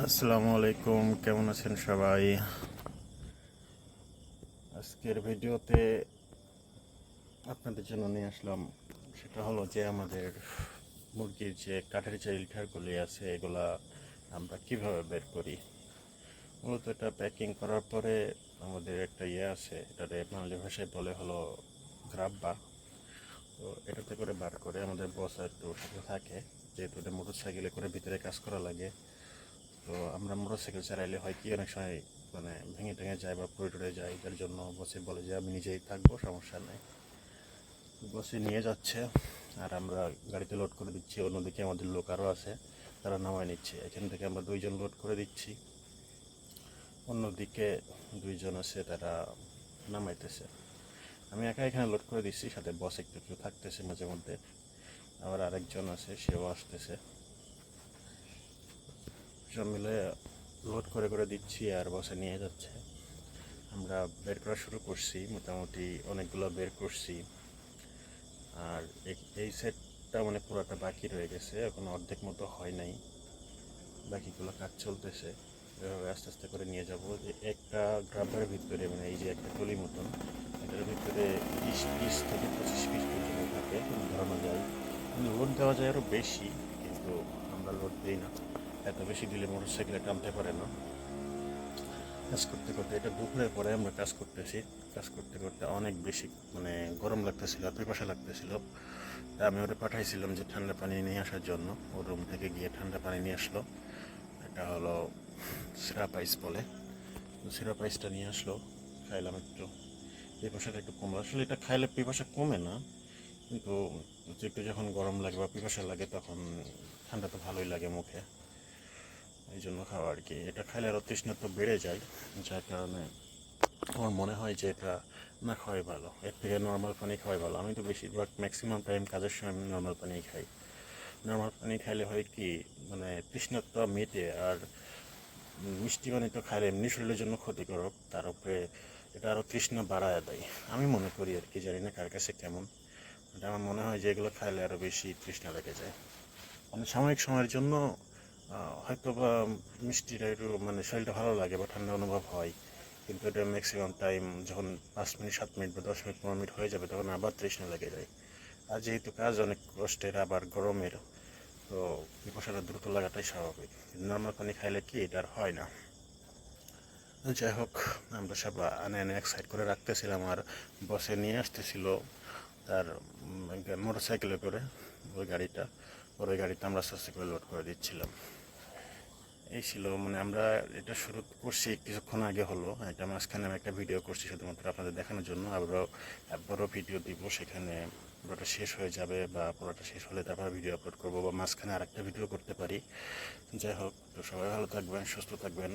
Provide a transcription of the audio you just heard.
আসসালামু আলাইকুম, কেমন আছেন সবাই? আজকের ভিডিওতে আপনাদের জন্য নিয়ে আসলাম, সেটা হলো যে আমাদের মুরগির যে কাঠের যে ইলঠারগুলি আছে এগুলা আমরা কিভাবে বের করি। মূলত এটা প্যাকিং করার পরে আমাদের একটা আছে, এটাতে বাঙালি ভাষায় বলে হলো গ্রাব্বা। তো এটাতে করে বার করে আমাদের বস একটু সাথে থাকে, যেহেতু এটা মোটর সাইকেলে করে ভিতরে কাজ করা লাগে। তো আমরা মোটরসাইকেল চালাইলে হয় কি অনেক সময় মানে ভেঙে টেঙে যায় বা পড়ে টরে যায়, যার জন্য বসে বলে যে আমি নিজেই থাকবো, সমস্যা নেই। বসে নিয়ে যাচ্ছে আর আমরা গাড়িতে লোড করে দিচ্ছি। অন্যদিকে আমাদের লোক আরও আছে, তারা নামায় নিচ্ছে। এখান থেকে আমরা দুইজন লোড করে দিচ্ছি, অন্যদিকে দুইজন আছে তারা নামাইতেছে। আমি একা এখানে লোড করে দিচ্ছি, সাথে বস একটু কেউ থাকতেছে মাঝে মধ্যে। আবার আরেকজন আছে, সেও আসতেছে। সব মিলে লোড করে করে দিচ্ছি আর বসে নিয়ে যাচ্ছে। আমরা বের করা শুরু করছি, মোটামুটি অনেকগুলো বের করছি। আর এই সেটটা মানে পুরোটা বাকি রয়ে গেছে, এখন অর্ধেক মতো হয় নাই, বাকিগুলো কাজ চলতেছে। এভাবে আস্তে আস্তে করে নিয়ে যাব। যে একটা গ্রাবের ভিতরে মানে এই যে একটা টলি মতন, এটার ভিতরে 20 থেকে 25 পিস পর্যন্ত থাকে ধরানো যায়। লোড দেওয়া যায় আরও বেশি, কিন্তু আমরা লোড দিই না। এত বেশি দিলে মোটর সাইকেলে টানতে পারে না। কাজ করতে করতে, এটা দুপুরের পরে আমরা কাজ করতেছি। কাজ করতে করতে অনেক বেশি মানে গরম লাগতেছিল আর পিপাসা লাগতেছিল। তা আমি ওটা পাঠাইছিলাম যে ঠান্ডা পানি নিয়ে আসার জন্য। ওর রুম থেকে গিয়ে ঠান্ডা পানি নিয়ে আসলো। এটা হলো সিরাপ আইস বলে। তো সিরাপ আইসটা নিয়ে আসলো, খাইলাম একটু। পিপাসাটা একটু কমলো। আসলে এটা খাইলে পিপাসা কমে না, কিন্তু একটু যখন গরম লাগে বা পিপাসা লাগে তখন ঠান্ডা তো ভালোই লাগে মুখে, এই জন্য খাওয়া আর কি। এটা খাইলে আরও তৃষ্ণা তো বেড়ে যায়, যার কারণে আমার মনে হয় যে এটা না খাওয়াই ভালো। এর থেকে নর্মাল পানি খাওয়াই ভালো। আমি তো বেশিরভাগ ম্যাক্সিমাম টাইম কাজের সময় আমি নর্মাল পানি খাই। নর্মাল পানি খাইলে হয় কি মানে তৃষ্ণাটা মেটে। আর মিষ্টি পানি তো খাইলে এমনি শরীরের জন্য ক্ষতিকারক, তার উপরে এটা আরও তৃষ্ণা বাড়ায় দেয় আমি মনে করি আর কি। জানি না কার কাছে কেমন, এটা আমার মনে হয় যে এগুলো খাইলে আরও বেশি তৃষ্ণা লেগে যায়। মানে সাময়িক সময়ের জন্য হয়তো বা মিষ্টিটা একটু মানে শরীরটা ভালো লাগে বা ঠান্ডা অনুভব হয়, কিন্তু এটা ম্যাক্সিমাম টাইম যখন 5 মিনিট 7 মিনিট বা 10 মিনিট 15 মিনিট হয়ে যাবে তখন আবার তৃষ্ণা লেগে যায়। আর যেহেতু কাজ অনেক কষ্টের আবার গরমের, তো পিপাসাটা দ্রুত লাগাটাই স্বাভাবিক। নর্মাল পানি খাইলে কি এটা আর হয় না। যাই হোক, আমরা সব আনে আনে এক সাইড করে রাখতেছিলাম আর বসে নিয়ে আসতেছিল তার মোটর সাইকেলে করে ওই গাড়িটা। ওই গাড়িটা আমরা আস্তে আস্তে করে লোড করে দিচ্ছিলাম। এই ছিল মানে আমরা এটা শুরু করছি কিছুক্ষণ আগে হলো। এটা মাঝখানে আমি একটা ভিডিও করছি শুধুমাত্র আপনাদের দেখানোর জন্য। আবারও ভিডিও দিব, সেখানে পুরোটা শেষ হয়ে যাবে বা পুরোটা শেষ হলে তারপর ভিডিও আপলোড করবো বা মাঝখানে আরেকটা ভিডিও করতে পারি। যাই হোক, তো সবাই ভালো থাকবেন, সুস্থ থাকবেন।